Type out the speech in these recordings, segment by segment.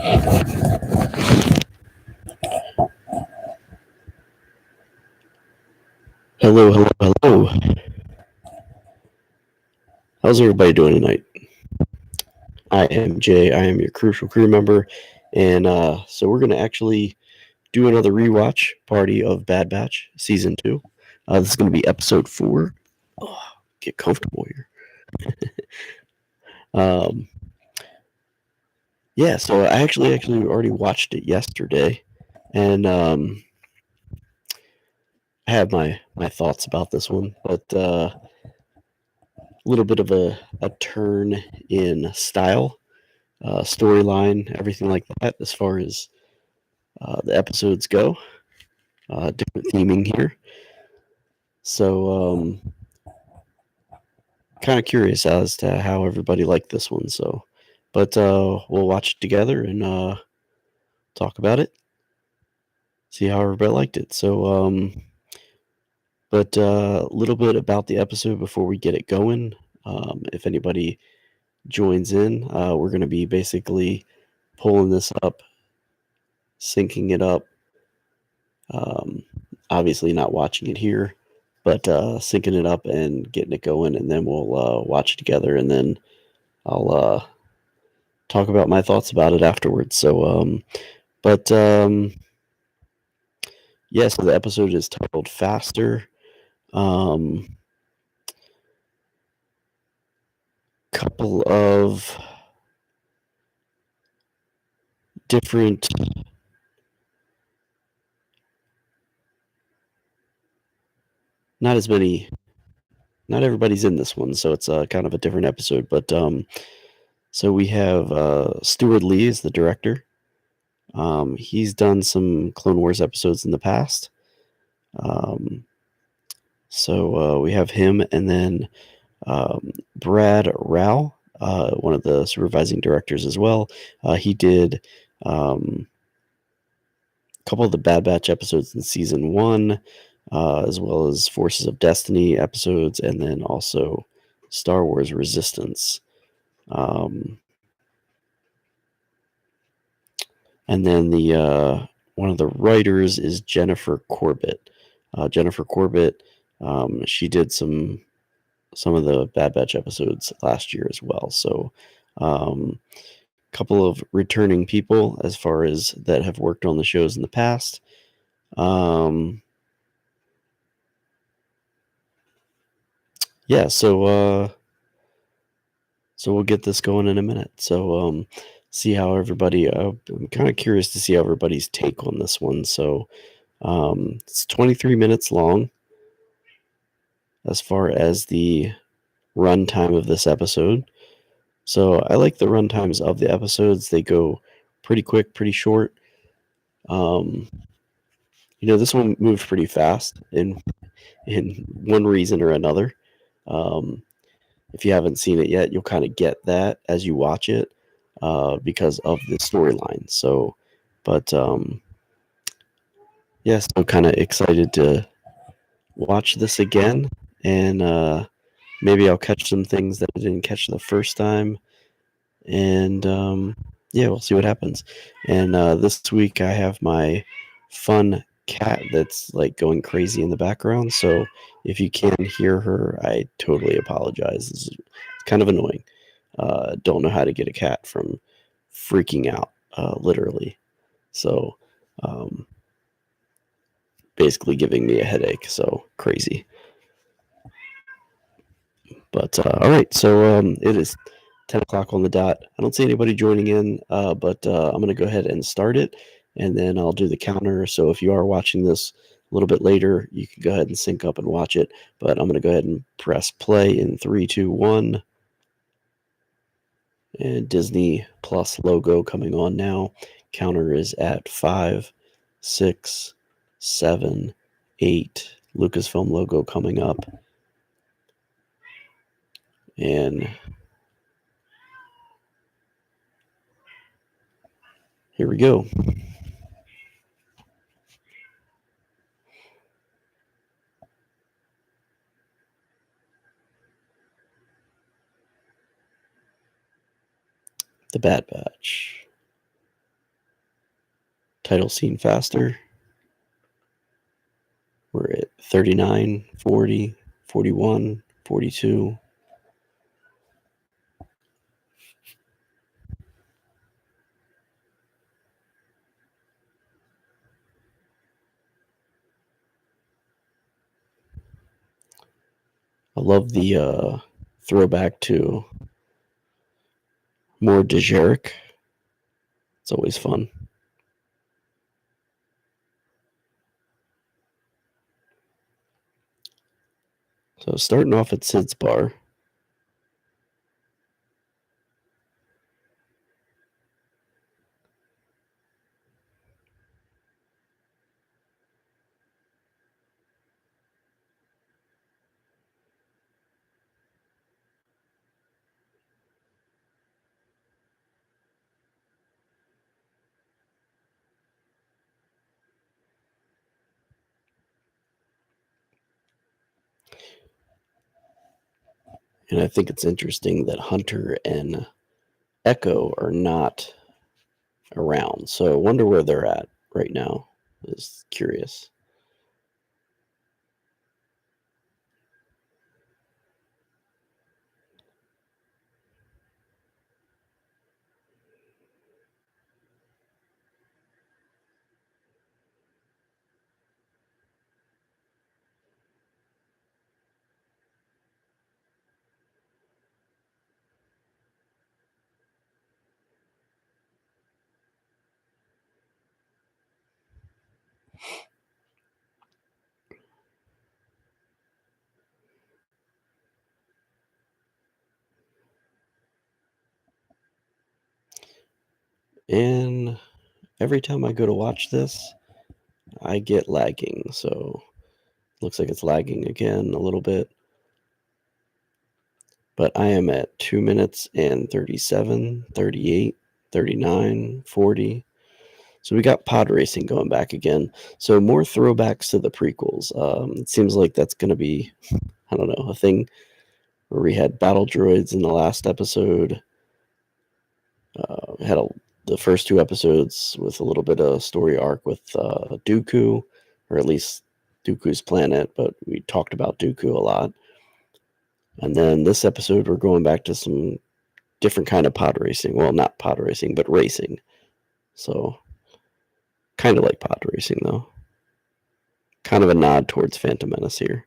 Hello, hello, hello. How's everybody doing tonight? I am Jay. I am your crucial crew member, and so we're gonna actually do another rewatch party of Bad Batch season 2. This is gonna be episode 4. Oh, get comfortable here. um, yeah, so I actually already watched it yesterday, and I have my thoughts about this one, but a little bit of a turn in style, storyline, everything like that, as far as the episodes go. Different theming here. So, kind of curious as to how everybody liked this one. So, but we'll watch it together and talk about it, see how everybody liked it. So, but a little bit about the episode before we get it going. If anybody joins in, we're going to be basically pulling this up, syncing it up. Um, Obviously, not watching it here, but syncing it up and getting it going, and then we'll watch it together, and then I'll talk about my thoughts about it afterwards. So, but yeah, so the episode is titled Faster. Couple of different not as many not everybody's in this one, so it's kind of a different episode. But so we have Stuart Lee as the director. He's done some Clone Wars episodes in the past. So we have him, and then Brad Rao, one of the supervising directors as well. He did a couple of the Bad Batch episodes in season 1, as well as Forces of Destiny episodes, and then also Star Wars Resistance. And then the one of the writers is Jennifer Corbett. Jennifer Corbett, she did some of the Bad Batch episodes last year as well. So, couple of returning people as far as that have worked on the shows in the past. Yeah, so we'll get this going in a minute. So see how everybody. I'm kind of curious to see everybody's take on this one. So it's 23 minutes long as far as the runtime of this episode. So I like the runtimes of the episodes. They go pretty quick, pretty short. This one moved pretty fast in one reason or another. If you haven't seen it yet, you'll kind of get that as you watch it because of the storyline. So, but yes, I'm kind of excited to watch this again, and maybe I'll catch some things that I didn't catch the first time, and yeah, we'll see what happens. And this week I have my fun cat that's like going crazy in the background. So if you can hear her, I totally apologize. It's kind of annoying. Don't know how to get a cat from freaking out, literally. So basically giving me a headache. So crazy. But all right, so it is 10 o'clock on the dot. I don't see anybody joining in, but I'm going to go ahead and start it, and then I'll do the counter. So if you are watching this a little bit later, you can go ahead and sync up and watch it. But I'm going to go ahead and press play in 3, 2, 1. And Disney Plus logo coming on now. Counter is at 5, 6, 7, 8. Lucasfilm logo coming up. And here we go. The Bad Batch. title scene faster. We're at 39, 40, 41, 42. I love the throwback to more Dejeric. It's always fun. So starting off at Sid's bar. And I think it's interesting that Hunter and Echo are not around. So I wonder where they're at right now. Is curious. And every time I go to watch this, I get lagging. So looks like it's lagging again a little bit. But I am at 2 minutes and 37, 38, 39, 40. So we got pod racing going back again. So more throwbacks to the prequels. It seems like that's going to be, I don't know, a thing where we had battle droids in the last episode. Had the first two episodes with a little bit of story arc with Dooku, or at least Dooku's planet, but we talked about Dooku a lot. And then this episode, we're going back to some different kind of pod racing. Well, not pod racing, but racing. So kind of like pod racing, though. Kind of a nod towards Phantom Menace here.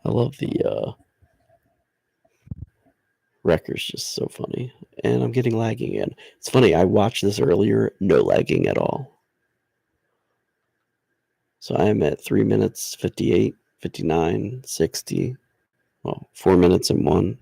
I love the Wrecker's just so funny. And I'm getting lagging again. It's funny, I watched this earlier, no lagging at all. So I am at 3 minutes, 58, 59, 60. Well, 4 minutes and 1.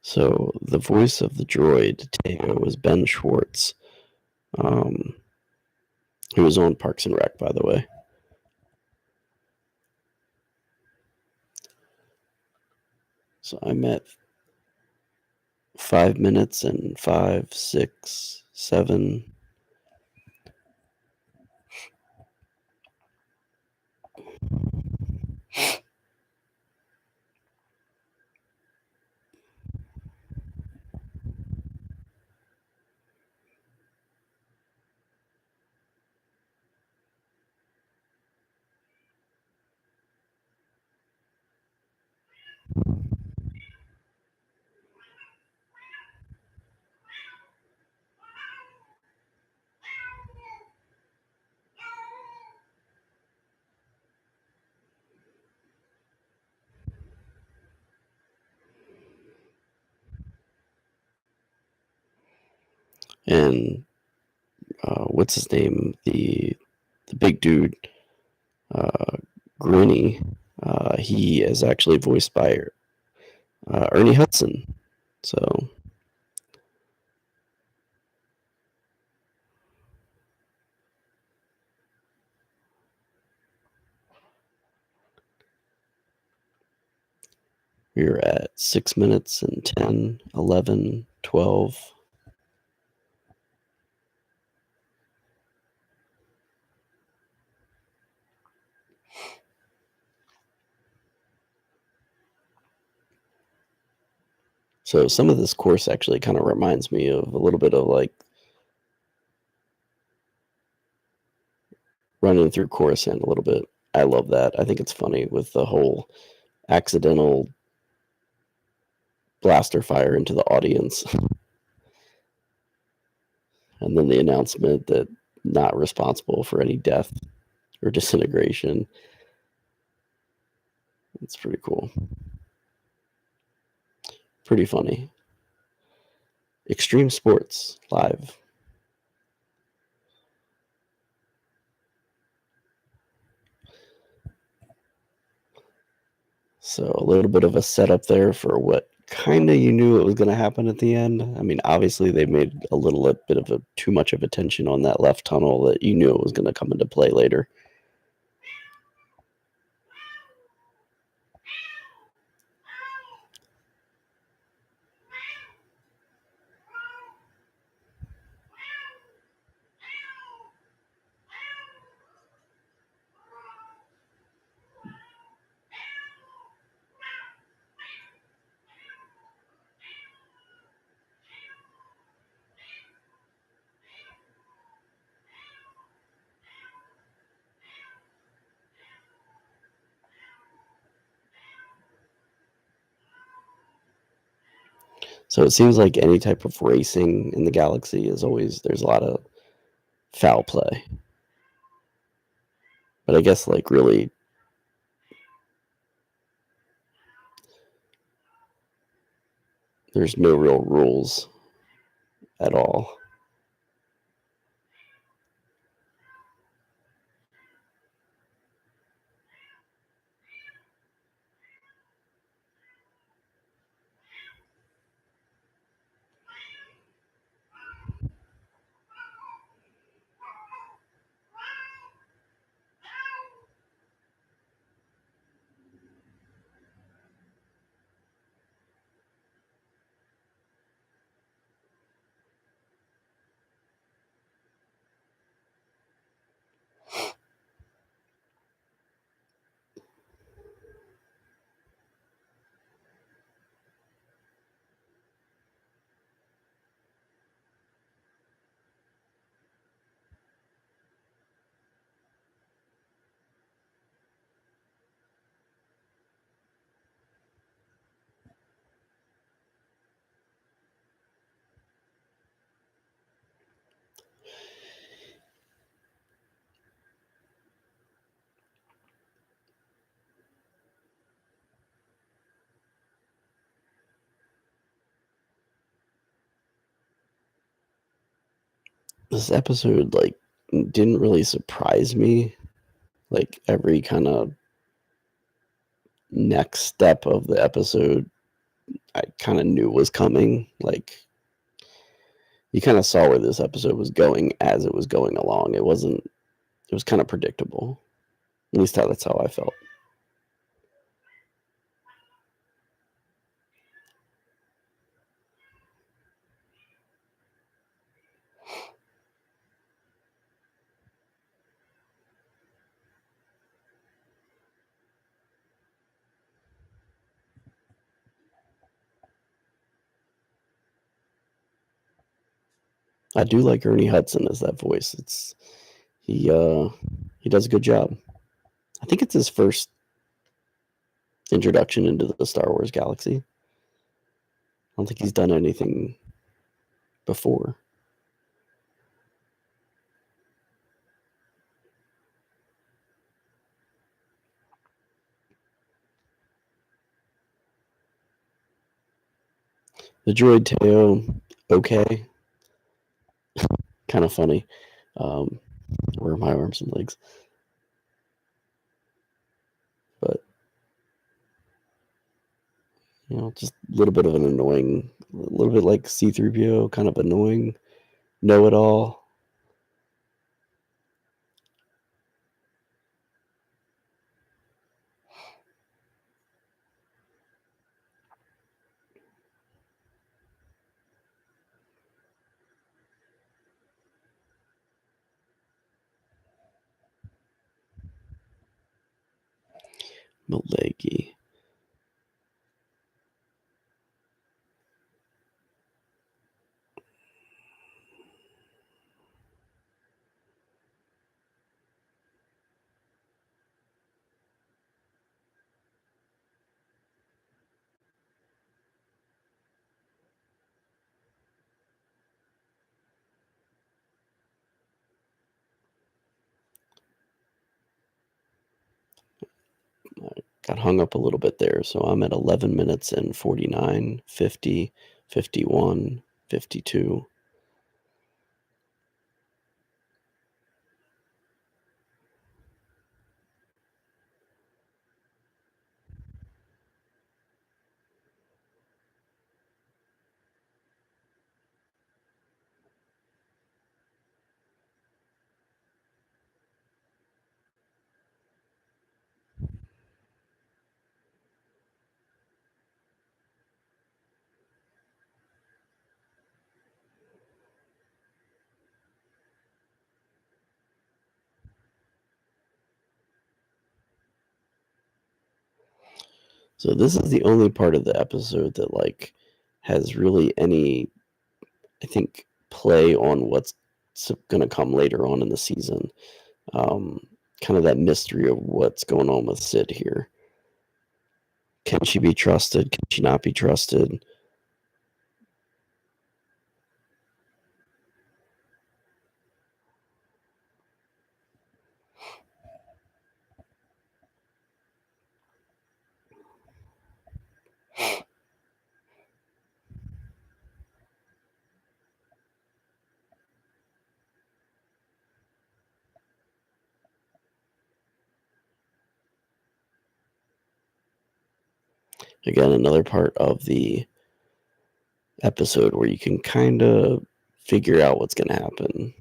So the voice of the droid, Teo, was Ben Schwartz. Who was on Parks and Rec, by the way. So I'm at 5 minutes and 5, 6, 7. and what's his name? The big dude, uh, Grinny. He is actually voiced by Ernie Hudson. So we're at 6 minutes and 10, 11, 12. So some of this course actually kind of reminds me of a little bit of like running through Coruscant a little bit. I love that. I think it's funny with the whole accidental blaster fire into the audience and then the announcement that not responsible for any death or disintegration. It's pretty cool. Pretty funny. Extreme Sports Live. So a little bit of a setup there for what kind of you knew it was going to happen at the end. I mean, obviously they made a little bit of a too much of attention on that left tunnel that you knew it was going to come into play later. So it seems like any type of racing in the galaxy is always there's a lot of foul play. But I guess like really there's no real rules at all. This episode like didn't really surprise me. Like every kind of next step of the episode I kind of knew was coming. Like you kind of saw where this episode was going as it was going along. It was kind of predictable. At least that's how I felt. I do like Ernie Hudson as that voice. He does a good job. I think it's his first introduction into the Star Wars galaxy. I don't think he's done anything before. The droid Teo, okay. kind of funny. Um, where are my arms and legs? But just a little bit of an annoying, a little bit like C-3PO, kind of annoying, know-it-all. Malegi. Got hung up a little bit there, so I'm at 11 minutes and 49, 50, 51, 52. So this is the only part of the episode that like has really any, I think, play on what's going to come later on in the season. Kind of that mystery of what's going on with Sid here. Can she be trusted? Can she not be trusted? Again, another part of the episode where you can kind of figure out what's going to happen.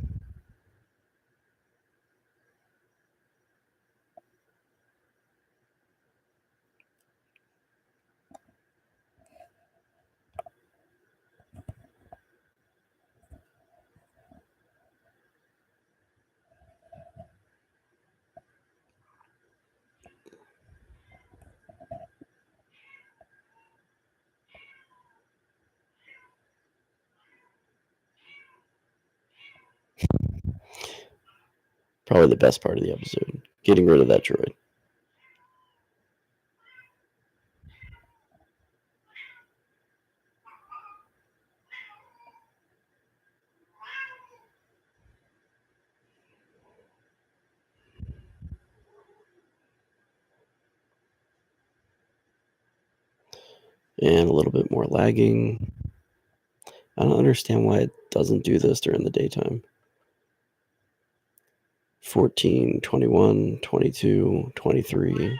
Probably the best part of the episode, getting rid of that droid. And a little bit more lagging. I don't understand why it doesn't do this during the daytime. 14, 21, 22, 23.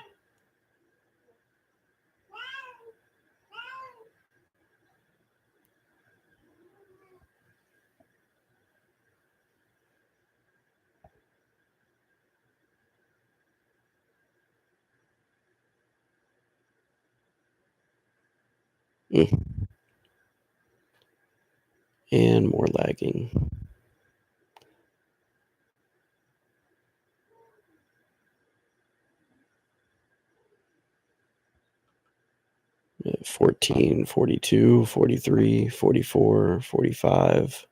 And more lagging. 14, 42, 43, 44, 45.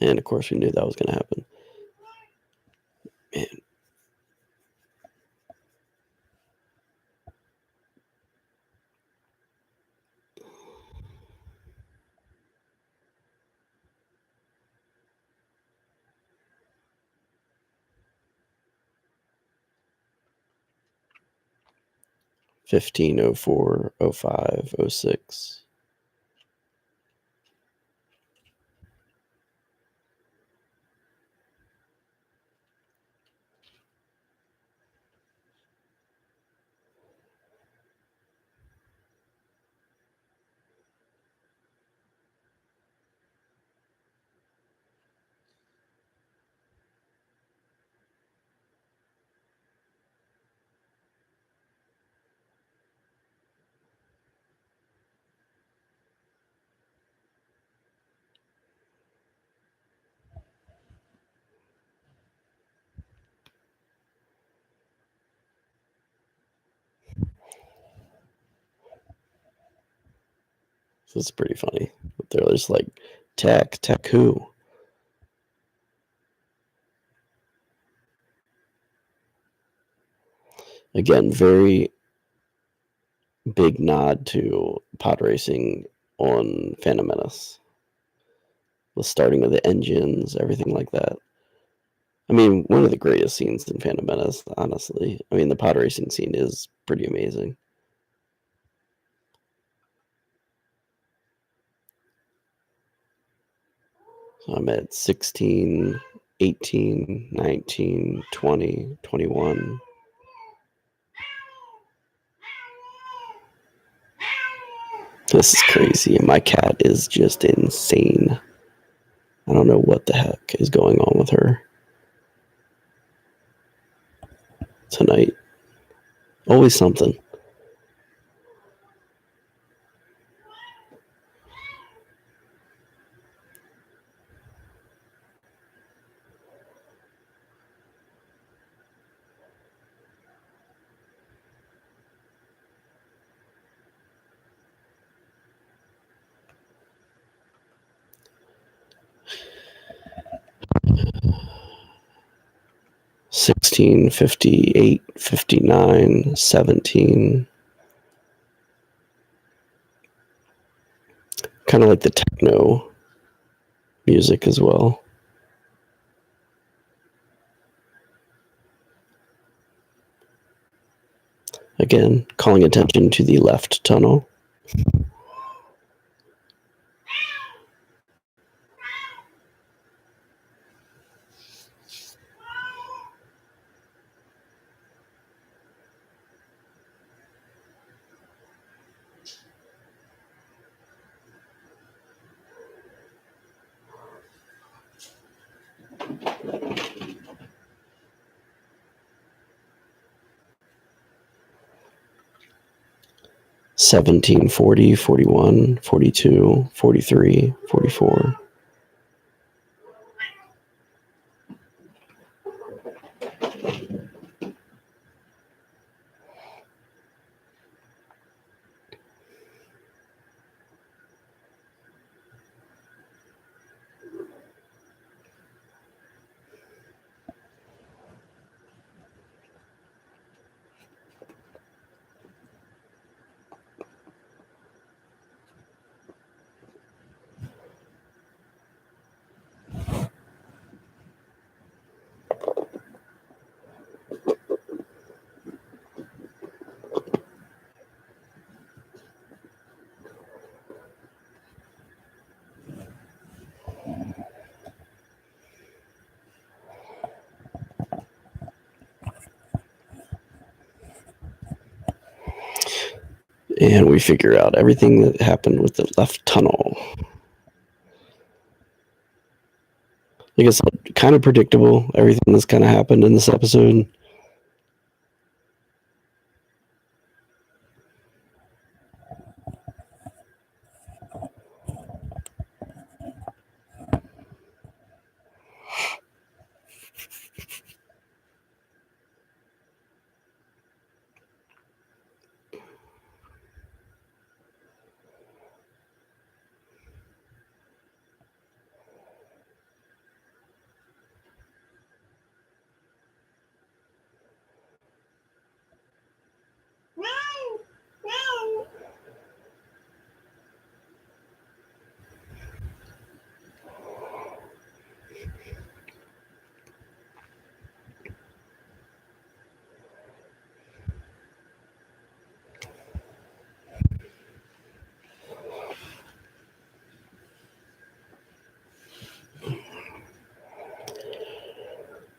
And of course, we knew that was going to happen. Man. '15, '04, '05, '06. It's pretty funny. They're just like, tech who? Again, very big nod to pod racing on Phantom Menace. The starting of the engines, everything like that. I mean, one of the greatest scenes in Phantom Menace, honestly. I mean, the pod racing scene is pretty amazing. So I'm at 16, 18, 19, 20, 21. This is crazy. My cat is just insane. I don't know what the heck is going on with her tonight. Always something. $16, $58, $59, $17. Kind of like the techno music as well. Again, calling attention to the left tunnel. $17, $40, $41, $42, $43, $44. And we figure out everything that happened with the left tunnel. I guess kind of predictable, everything that's kind of happened in this episode.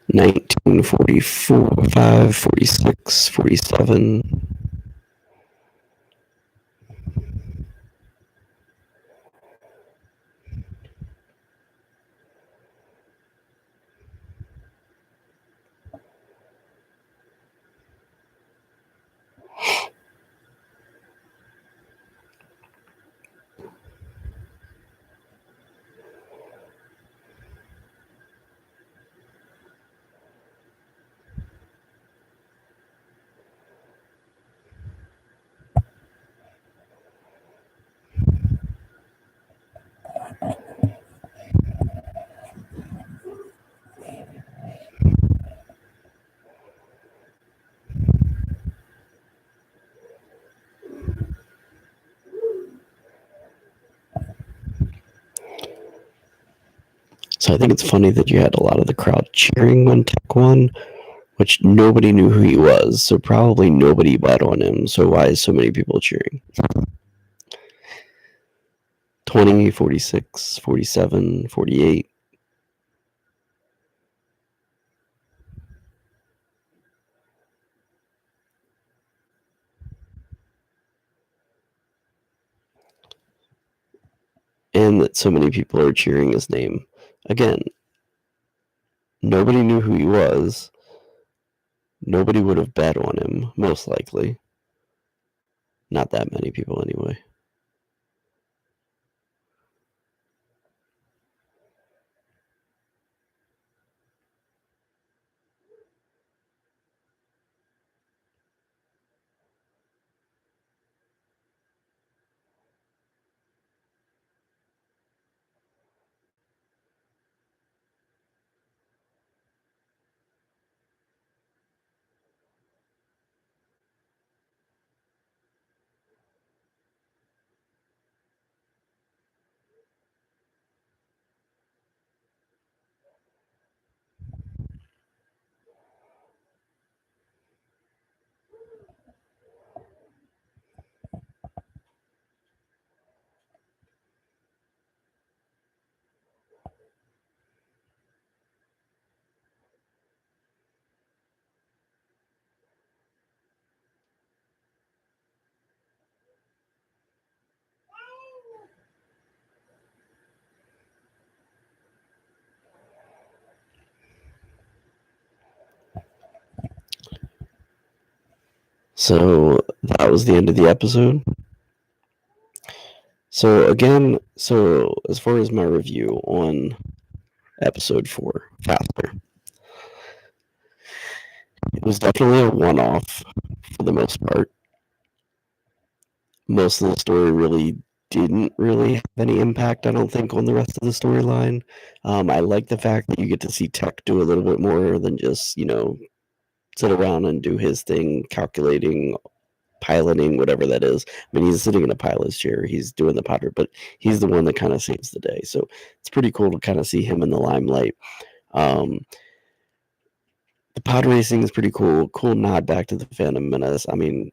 Nineteen 45, 46, 47. So I think it's funny that you had a lot of the crowd cheering when Tech won, which nobody knew who he was, so probably nobody bet on him. So why is so many people cheering? 20, 46, 47, 48. And that so many people are cheering his name. Again, nobody knew who he was. Nobody would have bet on him, most likely. Not that many people, anyway. So that was the end of the episode. So again, as far as my review on episode 4, Faster, it was definitely a one-off for the most part. Most of the story really didn't really have any impact, I don't think, on the rest of the storyline. I like the fact that you get to see Tech do a little bit more than just, sit around and do his thing, calculating, piloting, whatever that is. I mean, he's sitting in a pilot's chair, he's doing the powder, but he's the one that kind of saves the day. So it's pretty cool to kind of see him in the limelight. Um, the pod racing is pretty cool. Cool nod back to the Phantom Menace. I mean,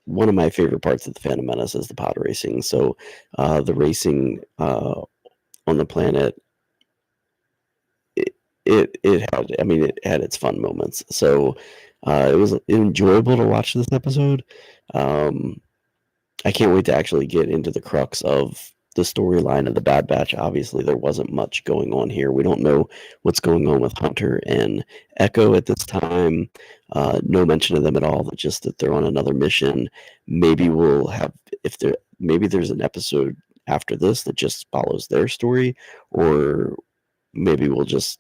one of my favorite parts of the Phantom Menace is the pod racing. So the racing on the planet, it had, I mean, it had its fun moments. So it was enjoyable to watch this episode. I can't wait to actually get into the crux of the storyline of the Bad Batch. Obviously, there wasn't much going on here. We don't know what's going on with Hunter and Echo at this time. No mention of them at all, but just that they're on another mission. Maybe we'll have, maybe there's an episode after this that just follows their story, or maybe we'll just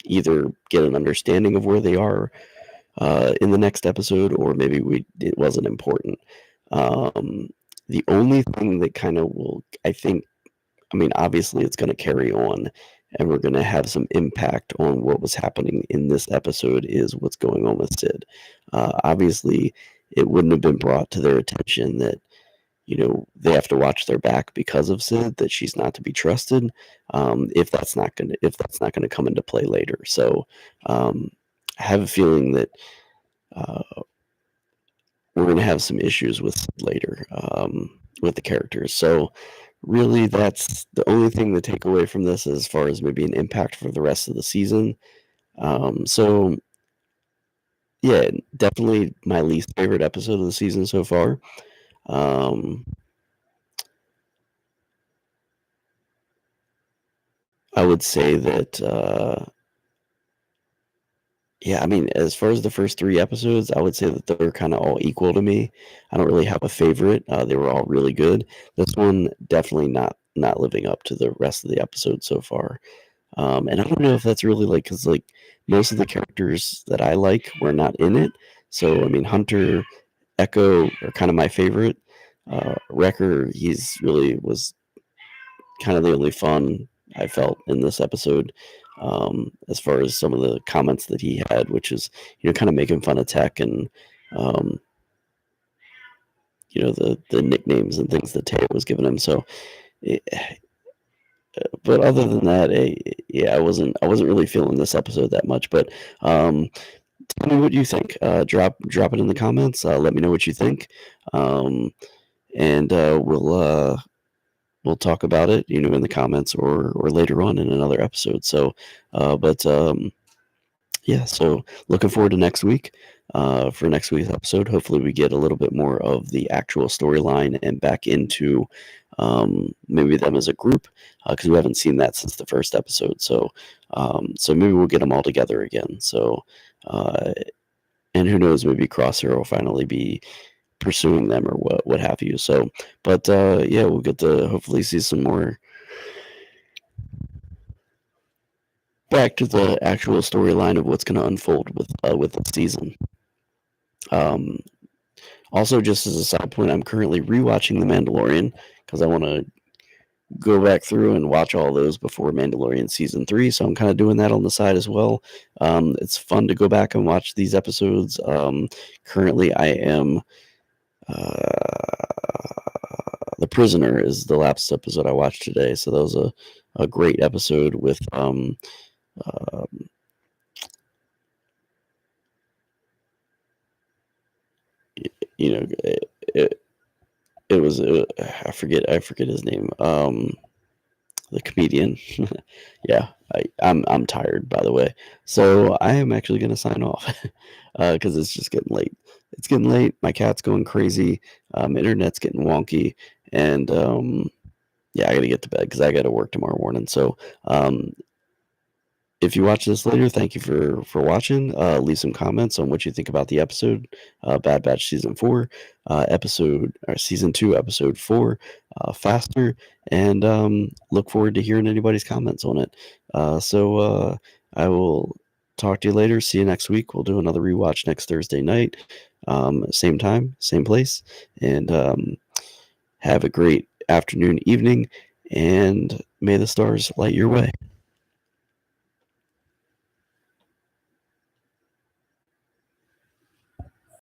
either get an understanding of where they are in the next episode, or maybe it wasn't important. The only thing that kind of will, I think, I mean, obviously it's going to carry on and we're going to have some impact on what was happening in this episode is what's going on with Sid. Obviously, it wouldn't have been brought to their attention that, they have to watch their back because of Sid, that she's not to be trusted. If that's not going to come into play later. So I have a feeling that we're going to have some issues with Sid later with the characters. So really, that's the only thing to take away from this as far as maybe an impact for the rest of the season. So yeah, definitely my least favorite episode of the season so far. I would say that yeah, I mean, as far as the first 3 episodes, I would say that they're kinda all equal to me. I don't really have a favorite, they were all really good. This one, definitely not living up to the rest of the episodes so far. And I don't know if that's really, like, because like, most of the characters that I like were not in it. So, I mean, Hunter, Echo are kinda my favorite. Wrecker, he's really was kind of the only fun I felt in this episode, as far as some of the comments that he had, which is, kind of making fun of Tech and, um, the nicknames and things that Teo was giving him. So, it, but other than that, yeah, I wasn't really feeling this episode that much. But um, tell me what you think. Drop it in the comments. Let me know what you think, um, and we'll talk about it, in the comments or later on in another episode. So, but yeah, so looking forward to next week. For next week's episode, hopefully we get a little bit more of the actual storyline and back into maybe them as a group, because we haven't seen that since the first episode. So maybe we'll get them all together again. So, uh, and who knows, maybe Crosshair will finally be pursuing them or what have you. So, but yeah, we'll get to hopefully see some more back to the actual storyline of what's going to unfold with the season. Um, Also, just as a side point, I'm currently rewatching The Mandalorian because I want to go back through and watch all those before Mandalorian season 3. So I'm kind of doing that on the side as well. It's fun to go back and watch these episodes. Currently, I am The Prisoner is the last episode I watched today. So that was a great episode with uh, you know it, it was I forget his name. The comedian. Yeah, I'm tired, by the way. So I am actually gonna sign off because it's just getting late. It's getting late. My cat's going crazy. Internet's getting wonky, and yeah, I gotta get to bed because I gotta work tomorrow morning. So um, if you watch this later, thank you for watching. Leave some comments on what you think about the episode, Bad Batch season 4, episode or season 2, episode 4, faster, and look forward to hearing anybody's comments on it. So I will talk to you later. See you next week. We'll do another rewatch next Thursday night, same time, same place, and have a great afternoon, evening, and may the stars light your way.